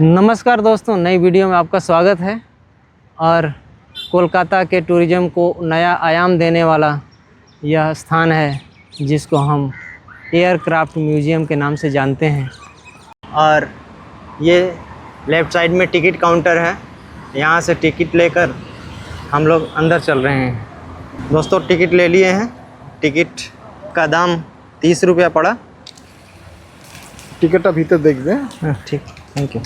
नमस्कार दोस्तों, नई वीडियो में आपका स्वागत है। और कोलकाता के टूरिज़्म को नया आयाम देने वाला यह स्थान है जिसको हम एयरक्राफ्ट म्यूज़ियम के नाम से जानते हैं। और ये लेफ़्ट साइड में टिकट काउंटर है, यहाँ से टिकट लेकर हम लोग अंदर चल रहे हैं। दोस्तों टिकट ले लिए हैं, टिकट का दाम 30 रुपया पड़ा। टिकट भीतर देख दें। ठीक, थैंक यू।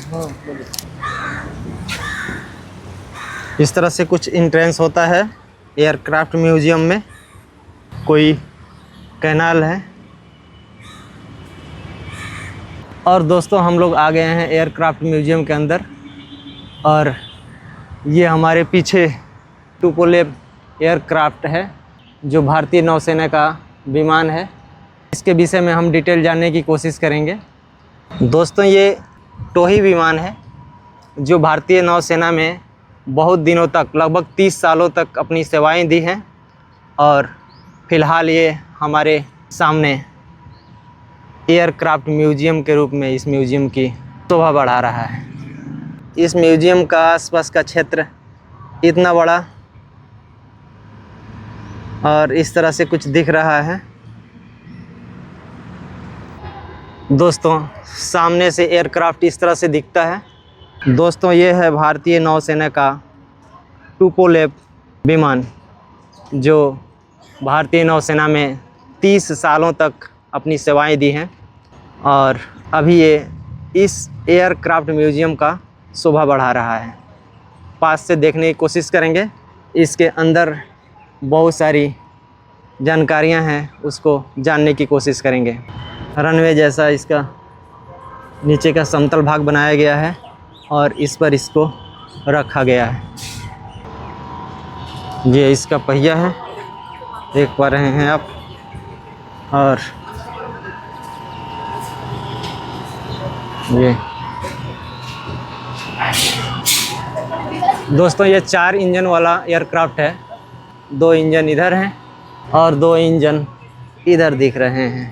इस तरह से कुछ एंट्रेंस होता है एयरक्राफ्ट म्यूज़ियम में। कोई कैनाल है और दोस्तों हम लोग आ गए हैं एयरक्राफ्ट म्यूज़ियम के अंदर। और ये हमारे पीछे टुपोलेव एयरक्राफ्ट है जो भारतीय नौसेना का विमान है। इसके विषय में हम डिटेल जानने की कोशिश करेंगे। दोस्तों ये टोही विमान है जो भारतीय नौसेना में बहुत दिनों तक, लगभग 30 सालों तक अपनी सेवाएं दी हैं। और फ़िलहाल ये हमारे सामने एयरक्राफ्ट म्यूज़ियम के रूप में इस म्यूज़ियम की शोभा बढ़ा रहा है। इस म्यूज़ियम का आसपास का क्षेत्र इतना बड़ा और इस तरह से कुछ दिख रहा है। दोस्तों सामने से एयरक्राफ्ट इस तरह से दिखता है। दोस्तों ये है भारतीय नौसेना का टुपोलेव विमान जो भारतीय नौसेना में 30 सालों तक अपनी सेवाएं दी हैं। और अभी ये इस एयरक्राफ्ट म्यूज़ियम का शोभा बढ़ा रहा है। पास से देखने की कोशिश करेंगे। इसके अंदर बहुत सारी जानकारियां हैं, उसको जानने की कोशिश करेंगे। रनवे जैसा इसका नीचे का समतल भाग बनाया गया है और इस पर इसको रखा गया है। ये इसका पहिया है, देख पा रहे हैं आप। और ये दोस्तों ये 4 इंजन वाला एयरक्राफ्ट है। 2 इंजन इधर हैं और 2 इंजन इधर दिख रहे हैं।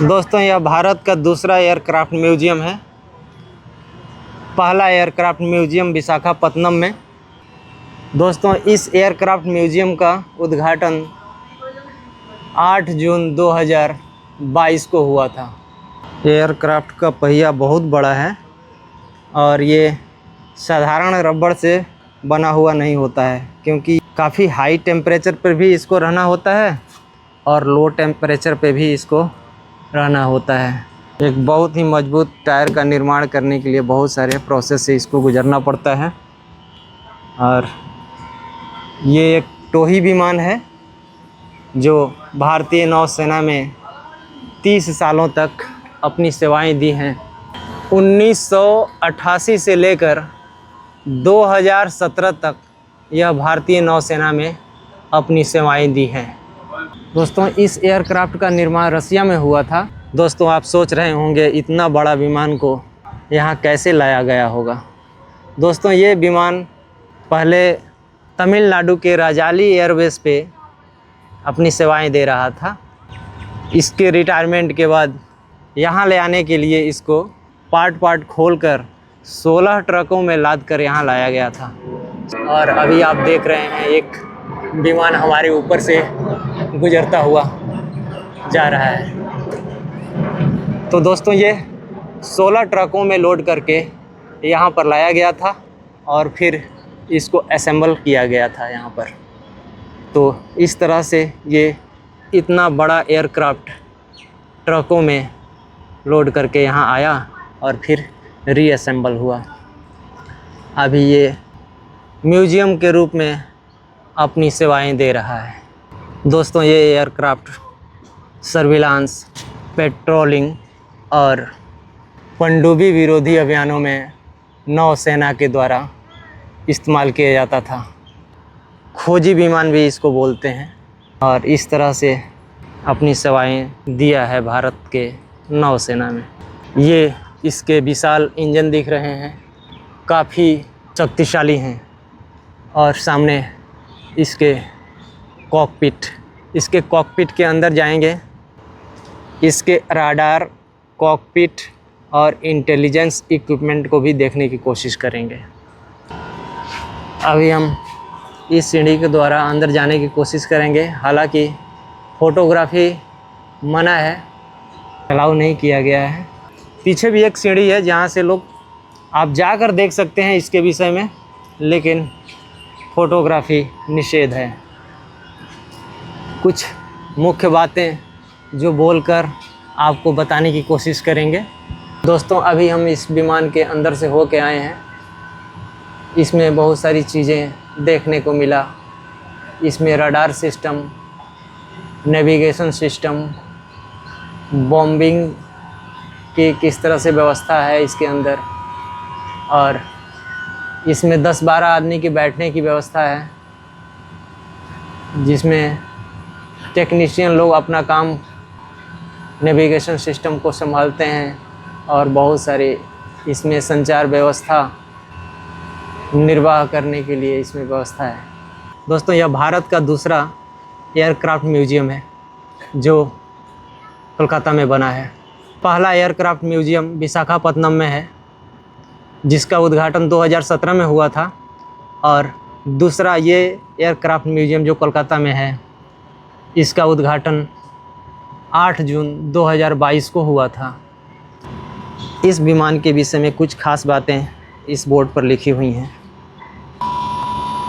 दोस्तों यह भारत का दूसरा एयरक्राफ्ट म्यूज़ियम है। पहला एयरक्राफ्ट म्यूज़ियम विशाखापत्तनम में। दोस्तों इस एयरक्राफ्ट म्यूज़ियम का उद्घाटन 8 जून 2022 को हुआ था। एयरक्राफ्ट का पहिया बहुत बड़ा है और ये साधारण रबड़ से बना हुआ नहीं होता है, क्योंकि काफ़ी हाई टेम्परेचर पर भी इसको रहना होता है और लो टेम्परेचर पे भी इसको रहना होता है। एक बहुत ही मजबूत टायर का निर्माण करने के लिए बहुत सारे प्रोसेस से इसको गुजरना पड़ता है। और ये एक टोही विमान है जो भारतीय नौसेना में 30 सालों तक अपनी सेवाएं दी हैं। 1988 से लेकर 2017 तक यह भारतीय नौसेना में अपनी सेवाएं दी हैं। दोस्तों इस एयरक्राफ्ट का निर्माण रसिया में हुआ था। दोस्तों आप सोच रहे होंगे इतना बड़ा विमान को यहाँ कैसे लाया गया होगा। दोस्तों ये विमान पहले तमिलनाडु के राजाली एयरबेस पे अपनी सेवाएं दे रहा था। इसके रिटायरमेंट के बाद यहाँ ले आने के लिए इसको पार्ट खोलकर 16 ट्रकों में लाद कर यहाँ लाया गया था। और अभी आप देख रहे हैं एक विमान हमारे ऊपर से गुजरता हुआ जा रहा है। तो दोस्तों ये 16 ट्रकों में लोड करके यहाँ पर लाया गया था और फिर इसको असेंबल किया गया था यहाँ पर। तो इस तरह से ये इतना बड़ा एयरक्राफ्ट ट्रकों में लोड करके यहाँ आया और फिर रीअसेंबल हुआ। अभी ये म्यूज़ियम के रूप में अपनी सेवाएं दे रहा है। दोस्तों ये एयरक्राफ्ट सर्विलांस, पेट्रोलिंग और पनडुब्बी विरोधी अभियानों में नौसेना के द्वारा इस्तेमाल किया जाता था। खोजी विमान भी इसको बोलते हैं। और इस तरह से अपनी सेवाएं दिया है भारत के नौसेना में। ये इसके विशाल इंजन दिख रहे हैं, काफ़ी शक्तिशाली हैं। और सामने इसके कॉकपिट के अंदर जाएंगे। इसके राडार, कॉकपिट और इंटेलिजेंस इक्विपमेंट को भी देखने की कोशिश करेंगे। अभी हम इस सीढ़ी के द्वारा अंदर जाने की कोशिश करेंगे। हालांकि फ़ोटोग्राफी मना है, अलाउ नहीं किया गया है। पीछे भी एक सीढ़ी है जहाँ से लोग आप जाकर देख सकते हैं इसके विषय में, लेकिन फ़ोटोग्राफी निषेध है। कुछ मुख्य बातें जो बोलकर आपको बताने की कोशिश करेंगे। दोस्तों, अभी हम इस विमान के अंदर से होके आए हैं। इसमें बहुत सारी चीज़ें देखने को मिला। इसमें radar system, navigation system, bombing की किस तरह से व्यवस्था है इसके अंदर, और इसमें 10-12 आदमी के बैठने की व्यवस्था है, जिसमें टेक्नीशियन लोग अपना काम नेविगेशन सिस्टम को संभालते हैं, और बहुत सारे इसमें संचार व्यवस्था निर्वाह करने के लिए इसमें व्यवस्था है। दोस्तों, यह भारत का दूसरा एयरक्राफ्ट म्यूजियम है जो कोलकाता में बना है। पहला एयरक्राफ्ट म्यूजियम विशाखापत्तनम में है, जिसका उद्घाटन 2017 में हुआ था, और दूसरा ये एयरक्राफ्ट म्यूजियम जो कोलकाता में है, इसका उद्घाटन 8 जून 2022 को हुआ था। इस विमान के विषय में कुछ खास बातें इस बोर्ड पर लिखी हुई हैं।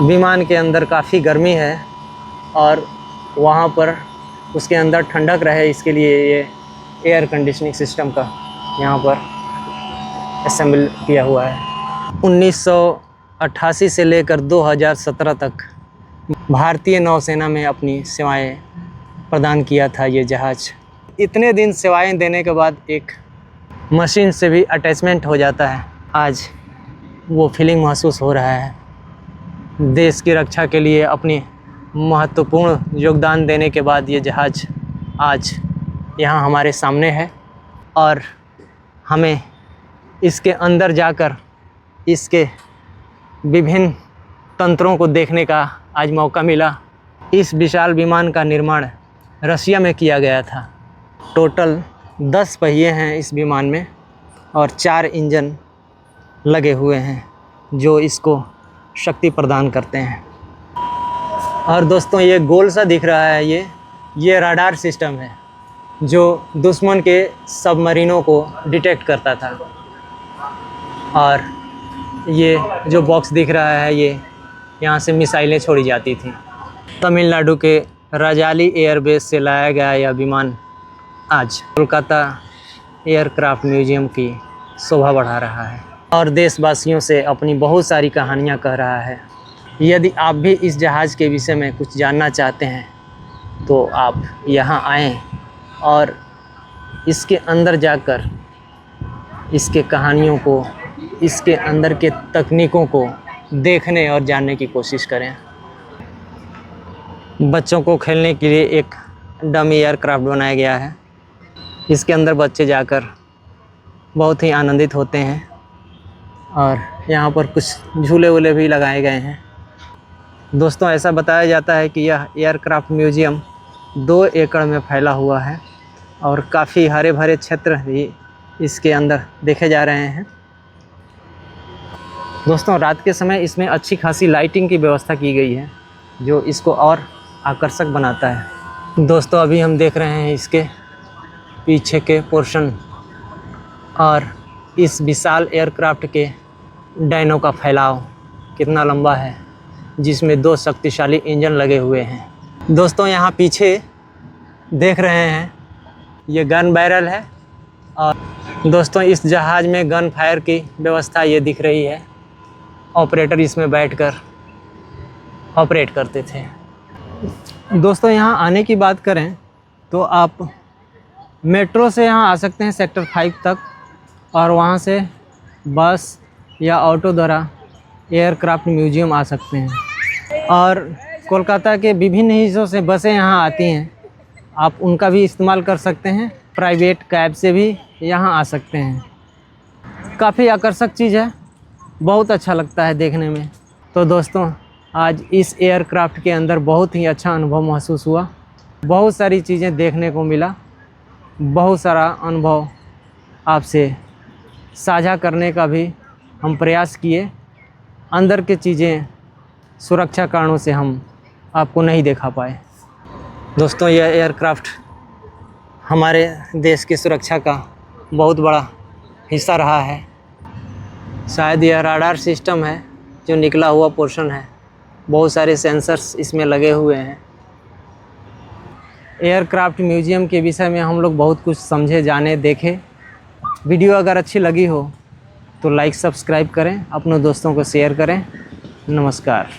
विमान के अंदर काफ़ी गर्मी है, और वहाँ पर उसके अंदर ठंडक रहे इसके लिए ये एयर कंडीशनिंग सिस्टम का यहाँ पर असेंबल किया हुआ है। 1988 से लेकर 2017 तक भारतीय नौसेना में अपनी सेवाएं प्रदान किया था ये जहाज़। इतने दिन सेवाएं देने के बाद एक मशीन से भी अटैचमेंट हो जाता है। आज वो फीलिंग महसूस हो रहा है। देश की रक्षा के लिए अपनी महत्वपूर्ण योगदान देने के बाद ये जहाज़ आज यहाँ हमारे सामने है, और हमें इसके अंदर जाकर इसके विभिन्न तंत्रों को देखने का आज मौका मिला। इस विशाल विमान का निर्माण रशिया में किया गया था। टोटल 10 पहिए हैं इस विमान में, और 4 इंजन लगे हुए हैं जो इसको शक्ति प्रदान करते हैं। और दोस्तों, ये गोल सा दिख रहा है, ये रडार सिस्टम है जो दुश्मन के सबमरीनों को डिटेक्ट करता था। और ये जो बॉक्स दिख रहा है, ये यहाँ से मिसाइलें छोड़ी जाती थी। तमिलनाडु के राजाली एयरबेस से लाया गया यह विमान आज कोलकाता एयरक्राफ्ट म्यूजियम की शोभा बढ़ा रहा है और देशवासियों से अपनी बहुत सारी कहानियाँ कह रहा है। यदि आप भी इस जहाज़ के विषय में कुछ जानना चाहते हैं तो आप यहाँ आएँ और इसके अंदर जाकर इसके कहानियों को, इसके अंदर के तकनीकों को देखने और जानने की कोशिश करें। बच्चों को खेलने के लिए एक डमी एयरक्राफ्ट बनाया गया है। इसके अंदर बच्चे जाकर बहुत ही आनंदित होते हैं, और यहाँ पर कुछ झूले वूले भी लगाए गए हैं। दोस्तों, ऐसा बताया जाता है कि यह एयरक्राफ्ट म्यूजियम 2 एकड़ में फैला हुआ है, और काफ़ी हरे भरे क्षेत्र भी इसके अंदर देखे जा रहे हैं। दोस्तों, रात के समय इसमें अच्छी खासी लाइटिंग की व्यवस्था की गई है जो इसको और आकर्षक बनाता है। दोस्तों, अभी हम देख रहे हैं इसके पीछे के पोर्शन और इस विशाल एयरक्राफ्ट के डायनों का फैलाव कितना लंबा है, जिसमें 2 शक्तिशाली इंजन लगे हुए हैं। दोस्तों, यहाँ पीछे देख रहे हैं ये गन बैरल है, और दोस्तों इस जहाज़ में गन फायर की व्यवस्था ये दिख रही है। ऑपरेटर इसमें बैठकर ऑपरेट करते थे। दोस्तों, यहाँ आने की बात करें तो आप मेट्रो से यहाँ आ सकते हैं सेक्टर 5 तक, और वहाँ से बस या ऑटो द्वारा एयरक्राफ्ट म्यूजियम आ सकते हैं। और कोलकाता के विभिन्न हिस्सों से बसें यहाँ आती हैं, आप उनका भी इस्तेमाल कर सकते हैं। प्राइवेट कैब से भी यहाँ आ सकते हैं। काफ़ी आकर्षक चीज़ है, बहुत अच्छा लगता है देखने में। तो दोस्तों, आज इस एयरक्राफ्ट के अंदर बहुत ही अच्छा अनुभव महसूस हुआ। बहुत सारी चीज़ें देखने को मिला, बहुत सारा अनुभव आपसे साझा करने का भी हम प्रयास किए। अंदर की चीज़ें सुरक्षा कारणों से हम आपको नहीं दिखा पाए। दोस्तों, यह एयरक्राफ्ट हमारे देश की सुरक्षा का बहुत बड़ा हिस्सा रहा है। शायद यह राडार सिस्टम है जो निकला हुआ पोर्शन है। बहुत सारे सेंसर्स इसमें लगे हुए हैं। एयरक्राफ्ट म्यूजियम के विषय में हम लोग बहुत कुछ समझे, जाने, देखे। वीडियो अगर अच्छी लगी हो तो लाइक सब्सक्राइब करें, अपने दोस्तों को शेयर करें। नमस्कार।